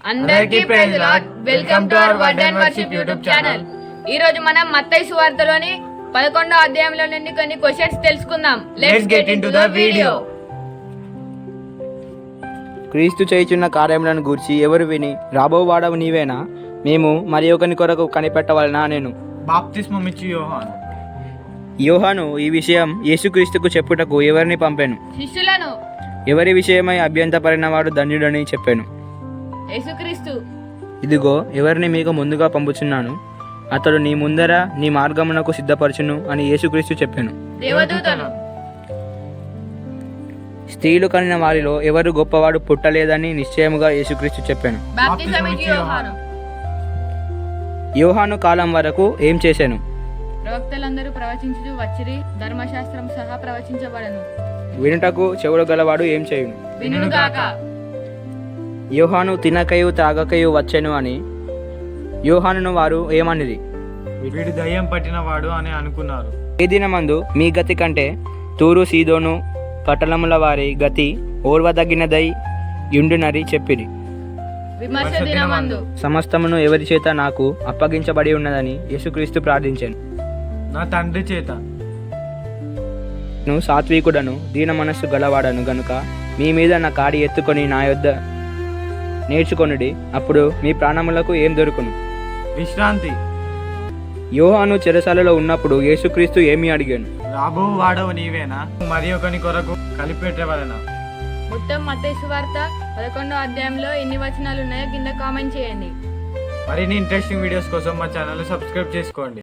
అందరికీ praise Lord. Welcome to our word and worship YouTube channel. ఈ రోజు మనం మత్తయి సువార్తలోని 11వ అధ్యాయంలో నుండి కొన్ని క్వశ్చన్స్ తెలుసుకుందాం. Let's get into the video. క్రీస్తు చేయుచున్న కార్యములను గూర్చి ఎవరు విని రాబోవాడవు నీవేనా, మేము మరి ఒకని కొరకు కనిపెట్టవలనా నేను. బాప్తిస్మమిచ్చు యోహాను. యోహాను ఈ విషయం యేసుక్రీస్తుకు చెప్పుటకు ఎవరిని పంపెను. శిష్యులను ఎవరి విషయమై అభ్యంతరపడిన వాడు ధన్యుడని చెప్పాను. యేసుక్రీస్తు. ఇదిగో ఎవరిని మీకు ముందుగా పంపుచున్నాను, అతడు నీ ముందర నీ మార్గమునకు సిద్ధపరచును అని యేసుక్రీస్తు చెప్పాను. దేవదూతను. స్త్రీలు కనిన వారిలో ఎవరు గొప్పవాడు పుట్టలేదని నిశ్చయముగా యేసుక్రీస్తు చెప్పాను. బాప్తిస్మమిచ్చు యోహాను. యోహాను కాలం వరకు ఏం చేశాను. ప్రవక్తలందరూ ప్రవచించుచు వచ్చిరి, ధర్మశాస్త్రం సహా ప్రవచించబడను. వినుటకు చెవులు గలవాడు ఏం చేయును. వినుగాక. యోహాను తినకయు తాగకయు వచ్చెను అని యోహానును వారు ఏమనిది. వీడు దయ్యం పట్టిన వాడు అని అనుకున్నారు. ఈ దినమందు మీ గతి కంటే తూరు సీదోను పట్టణముల వారి గతి ఓర్వదగినదై యుండునరి చెప్పిరి. విమర్శ దినమందు సమస్తమును ఎవరి చేత నాకు అప్పగించబడి ఉన్నదని యేసుక్రీస్తు ప్రార్థించాను. నా తండ్రి చేత. నేను సాత్వికుడను దీన మనస్సు గలవాడను గనుక మీ మీద నా కాడి ఎత్తుకొని నా యొద్ద నేర్చుకొనుడి, అప్పుడు మీ ప్రాణములకు ఏం దొరుకును. విశ్రాంతి. యోహాను చెరసాలలో ఉన్నప్పుడు యేసుక్రీస్తు ఏమి అడిగాను. రాబో వాడవు నీవేనా, మరి ఒకని కొరకు కలిపెట్టవలనా. మొత్తం మత్తయి సువార్త 11వ అధ్యాయంలో ఎన్ని వచనాలు ఉన్నాయో కింద కామెంట్ చేయండి. మరిన్ని ఇంట్రెస్టింగ్ వీడియోస్ కోసం మా ఛానల్ సబ్స్క్రైబ్ చేసుకోండి.